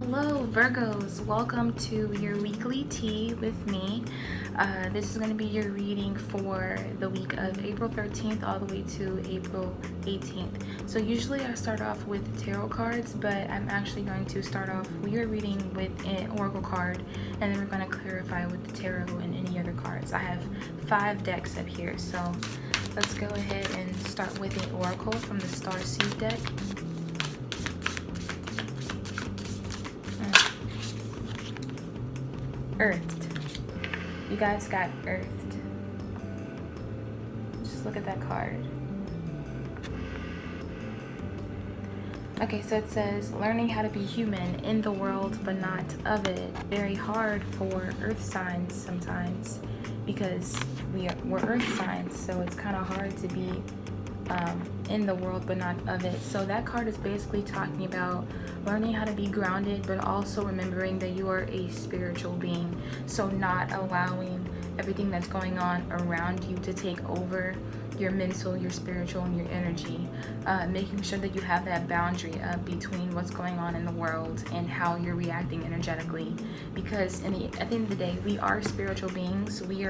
Hello Virgos, welcome to your weekly tea with me. This is going to be your reading for the week of April 13th all the way to April 18th. So usually I start off with tarot cards, but I'm actually going to start off your reading with an oracle card, and then we're going to clarify with the tarot and any other cards. I have 5 decks up here, so let's go ahead and start with an oracle from the Star Seed deck. Earthed. You guys got earthed. Just look at that card. Okay, so it says, learning how to be human in the world but not of it. Very hard for earth signs sometimes because we're earth signs, so it's kind of hard to be in the world but not of it. So that card is basically talking about learning how to be grounded, but also remembering that you are a spiritual being. So not allowing everything that's going on around you to take over your mental, your spiritual, and your energy. Making sure that you have that boundary between what's going on in the world and how you're reacting energetically. Because at the end of the day, we are spiritual beings. We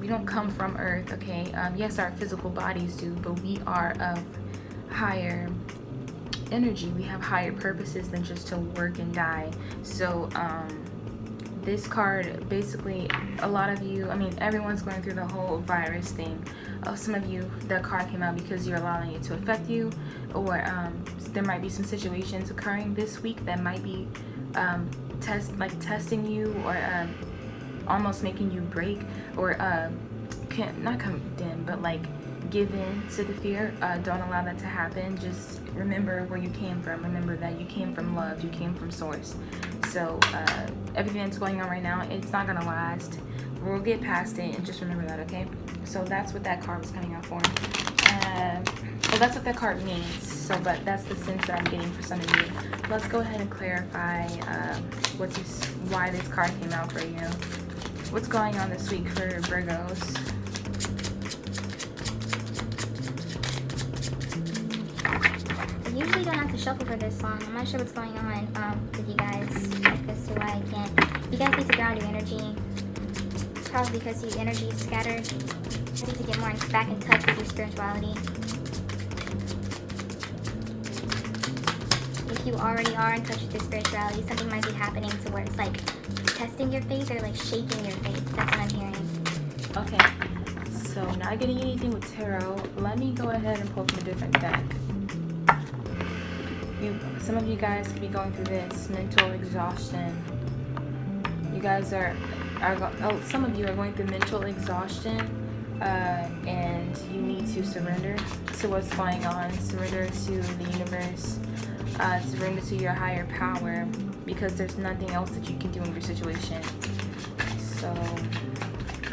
don't come from earth, okay? Yes, our physical bodies do, but we are of higher energy. We have higher purposes than just to work and die. So this card, basically, a lot of you, everyone's going through the whole virus thing. Some of you, the card came out because you're allowing it to affect you, or there might be some situations occurring this week that might be testing you, or almost making you break, or not condemn, but like give in to the fear. Don't allow that to happen. Just remember where you came from. Remember that you came from love. You came from source. So everything that's going on right now, it's not gonna last. We'll get past it, and just remember that, okay? So that's what that card was coming out for. Well, that's what that card means. So, but that's the sense that I'm getting for some of you. Let's go ahead and clarify why this card came out for you. What's going on this week for Virgos? I usually don't have to shuffle for this long. I'm not sure what's going on with you guys as to why I can't. You guys need to ground your energy. Probably because your energy is scattered. You need to get more back in touch with your spirituality. If you already are in touch with your spirituality, something might be happening to where it's like testing your faith or like shaking your faith. That's what I'm hearing. Okay, so not getting anything with tarot. Let me go ahead and pull from a different deck. Some of you guys could be going through this mental exhaustion. You guys some of you are going through mental exhaustion, and you need to surrender to what's going on. Surrender to the universe. Surrender to your higher power, because there's nothing else that you can do in your situation. So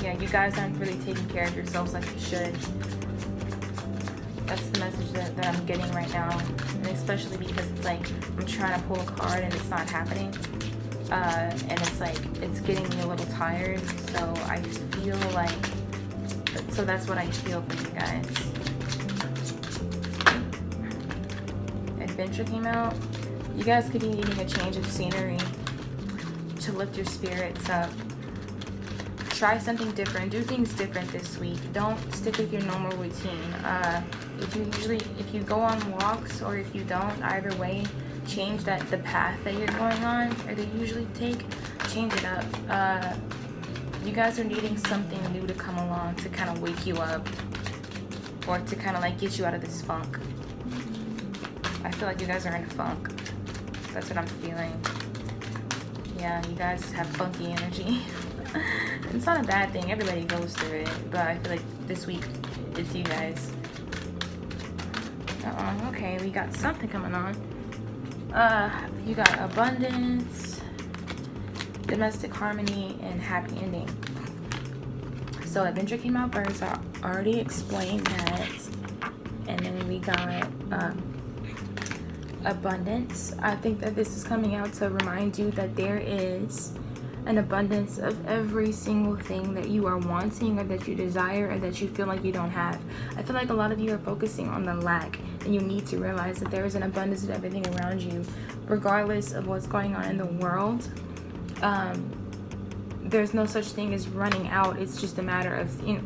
yeah, you guys aren't really taking care of yourselves like you should. That's the message that I'm getting right now, and especially because it's like I'm trying to pull a card and it's not happening, and it's like it's getting me a little tired. So I feel like, so that's what I feel from you guys. Adventure came out. You guys could be needing a change of scenery to lift your spirits up. Try something different. Do things different this week. Don't stick with your normal routine. If you go on walks, or if you don't, either way, change the path that you're going on, or they usually take. Change it up. You guys are needing something new to come along to kind of wake you up, or to kind of like get you out of this funk. I feel like you guys are in a funk. That's what I'm feeling. Yeah, you guys have funky energy. It's not a bad thing. Everybody goes through it. But I feel like this week, it's you guys. Okay, we got something coming on. You got abundance, domestic harmony, and happy ending. So adventure came out first. I already explained that. And then we got abundance. I think that this is coming out to remind you that there is an abundance of every single thing that you are wanting or that you desire or that you feel like you don't have. I feel like a lot of you are focusing on the lack, and you need to realize that there is an abundance of everything around you, regardless of what's going on in the world. There's no such thing as running out. It's just a matter of, you know,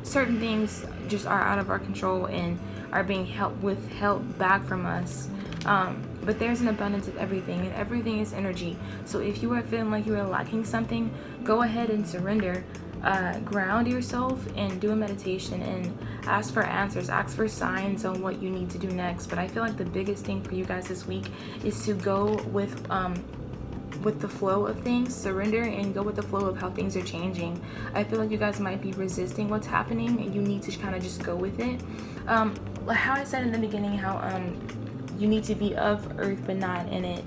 certain things just are out of our control and are being withheld back from us. But there's an abundance of everything, and everything is energy. So if you are feeling like you are lacking something, go ahead and surrender. Ground yourself and do a meditation and ask for answers, ask for signs on what you need to do next. But I feel like the biggest thing for you guys this week is to go with the flow of things, surrender and go with the flow of how things are changing. I feel like you guys might be resisting what's happening, and you need to kind of just go with it. How I said in the beginning, how you need to be of earth but not in it,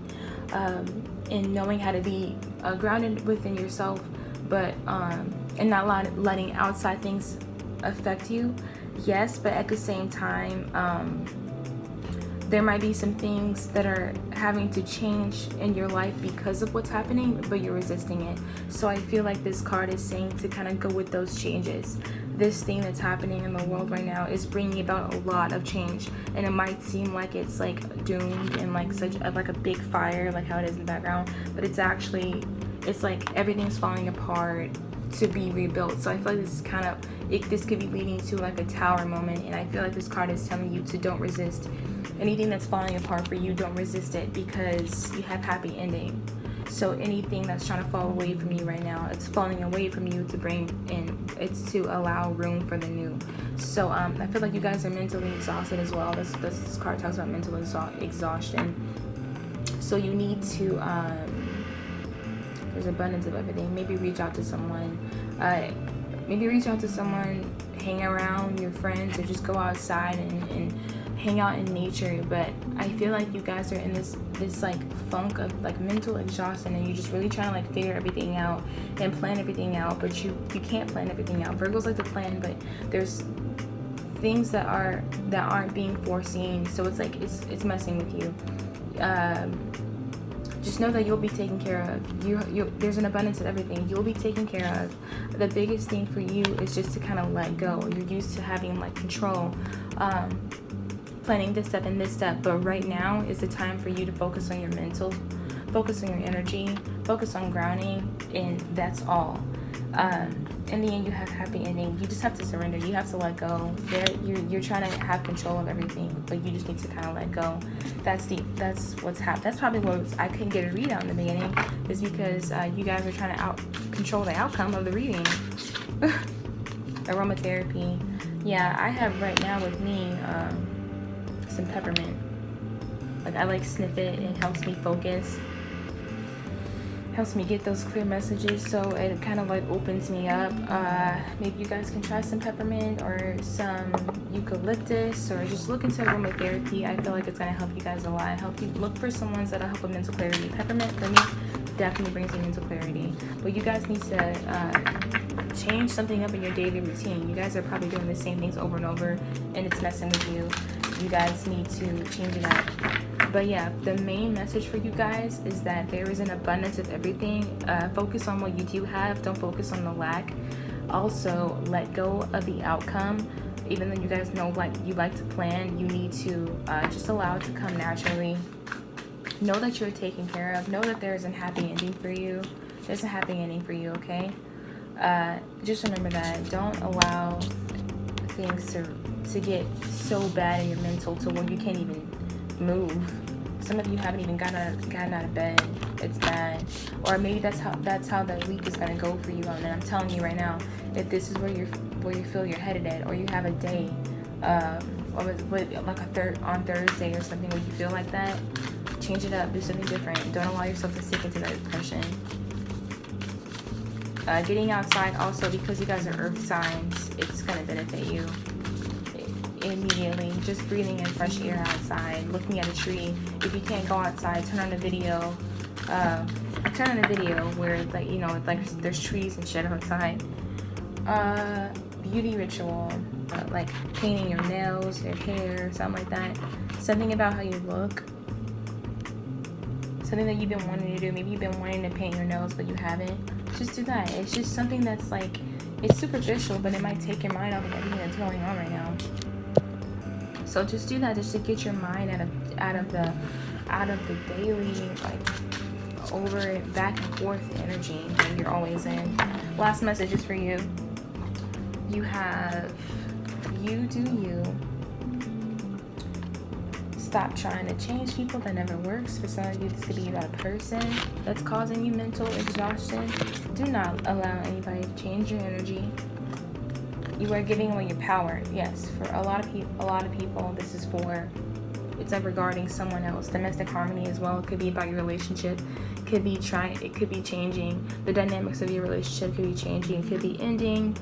and knowing how to be grounded within yourself, but and not letting outside things affect you. Yes, but at the same time, there might be some things that are having to change in your life because of what's happening, but you're resisting it. So I feel like this card is saying to kind of go with those changes. This thing that's happening in the world right now is bringing about a lot of change, and it might seem like it's like doomed and like like a big fire, like how it is in the background, but it's actually, it's like everything's falling apart to be rebuilt. So I feel like this is kind of this could be leading to like a tower moment, and I feel like this card is telling you to don't resist anything that's falling apart for you. Don't resist it, because you have happy ending. So anything that's trying to fall away from you right now, it's falling away from you to bring in, it's to allow room for the new. So I feel like you guys are mentally exhausted as well. This card talks about mental exhaustion. So you need to there's abundance of everything. Maybe reach out to someone, hang around your friends, or just go outside and hang out in nature. But I feel like you guys are in this like funk of like mental exhaustion, and you're just really trying to like figure everything out and plan everything out, but you can't plan everything out. Virgos like to plan, but there's things that aren't being foreseen, so it's like it's messing with you. Just know that you'll be taken care of. There's an abundance of everything. You'll be taken care of. The biggest thing for you is just to kind of let go. You're used to having like control, planning this step and this step, but right now is the time for you to focus on your mental, focus on your energy, focus on grounding, and that's all. In the end, you have happy ending. You just have to surrender. You have to let go. You're trying to have control of everything, but you just need to kind of let go. That's what's happened. That's probably what I couldn't get a read out in the beginning, is because you guys are trying to control the outcome of the reading. Aromatherapy. Yeah, I have right now with me some peppermint. Like, I like sniff it. It helps me focus. Helps me get those clear messages, so it kind of like opens me up. Maybe you guys can try some peppermint or some eucalyptus, or just look into aromatherapy. I feel like it's going to help you guys a lot. Help you look for some ones that'll help with mental clarity. Peppermint for me definitely brings you mental clarity, but you guys need to change something up in your daily routine. You guys are probably doing the same things over and over, and it's messing with you. You guys need to change it up. But yeah, the main message for you guys is that there is an abundance of everything. Focus on what you do have. Don't focus on the lack. Also, let go of the outcome. Even though you guys know like you like to plan, you need to just allow it to come naturally. Know that you're taken care of. Know that there's a happy ending for you. There's a happy ending for you, okay? Just remember that. Don't allow things to get so bad in your mental to where you can't even move. Some of you haven't even gotten out of bed. It's bad. Or maybe that's how the week is gonna go for you. And I'm telling you right now, if this is where you feel you're headed at, or you have a day, or like on Thursday or something where you feel like that, change it up. Do something different. Don't allow yourself to sink into that depression. Getting outside also, because you guys are earth signs, it's gonna benefit you immediately. Just breathing in fresh air outside, looking at a tree. If you can't go outside, turn on a video. Where like, you know, like there's trees and shit outside. Beauty ritual, like painting your nails, your hair, something like that. Something about how you look. something that you've been wanting to do. Maybe you've been wanting to paint your nails, but you haven't. Just do that. It's just something that's like, it's superficial, but it might take your mind off of everything that's going on right now. So just do that, just to get your mind out of the daily, like, over it, back and forth energy that you're always in. Last message is for you. You have, you do you. Stop trying to change people. That never works. For some of you, this could be about a person that's causing you mental exhaustion. Do not allow anybody to change your energy. You are giving away your power. Yes, for a lot of people, this is for, it's like regarding someone else. Domestic harmony as well. It could be about your relationship. It could be changing. The dynamics of your relationship could be changing. It could be ending,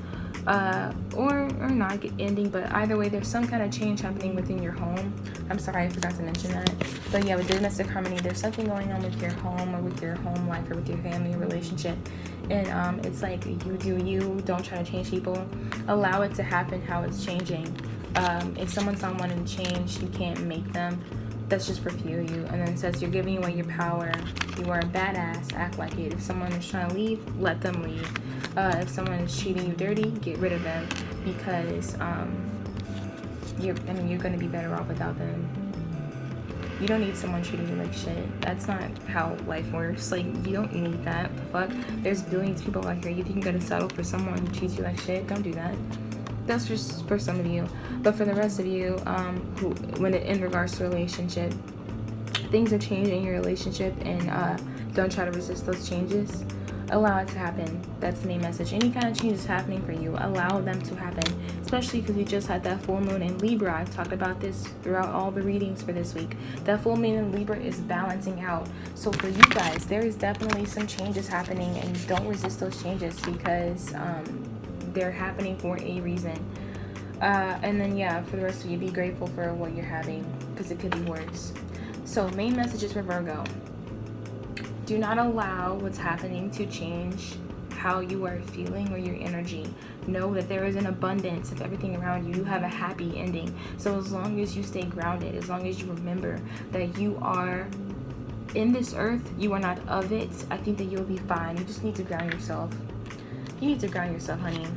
or not ending. But either way, there's some kind of change happening within your home. I'm sorry, I forgot to mention that. But yeah, with domestic harmony, there's something going on with your home, or with your home life, or with your family relationship. And it's like, you do you. Don't try to change people. Allow it to happen how it's changing. If someone's not wanting to change, you can't make them. That's just for few of you. And then it says you're giving away your power. You are a badass. Act like it. If someone is trying to leave, let them leave. If someone is treating you dirty, get rid of them, because you're going to be better off without them. You don't need someone treating you like shit. That's not how life works. Like, you don't need that. What the fuck? There's billions of people out here. You think you're gonna settle for someone who treats you like shit? Don't do that. That's just for some of you. But for the rest of you, who, in regards to relationship, things are changing in your relationship, and don't try to resist those changes. Allow it to happen. That's the main message. Any kind of change is happening for you, allow them to happen. Especially because we just had that full moon in Libra. I've talked about this throughout all the readings for this week. That full moon in Libra is balancing out. So for you guys, there is definitely some changes happening, and don't resist those changes, because they're happening for a reason. And then yeah, for the rest of you, be grateful for what you're having, because it could be worse. So main messages for Virgo. Do not allow what's happening to change how you are feeling or your energy. Know that there is an abundance of everything around you. You have a happy ending. So as long as you stay grounded, as long as you remember that you are in this earth, you are not of it, I think that you'll be fine. You just need to ground yourself. You need to ground yourself, honey.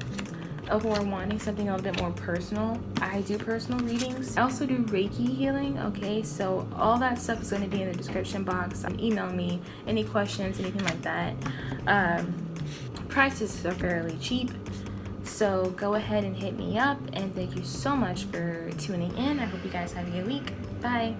Who are wanting something a little bit more personal, I do personal readings. I also do Reiki healing, okay? So all that stuff is going to be in the description box. Email me any questions, anything like that. Prices are fairly cheap, so go ahead and hit me up. And thank you so much for tuning in. I hope you guys have a good week. Bye.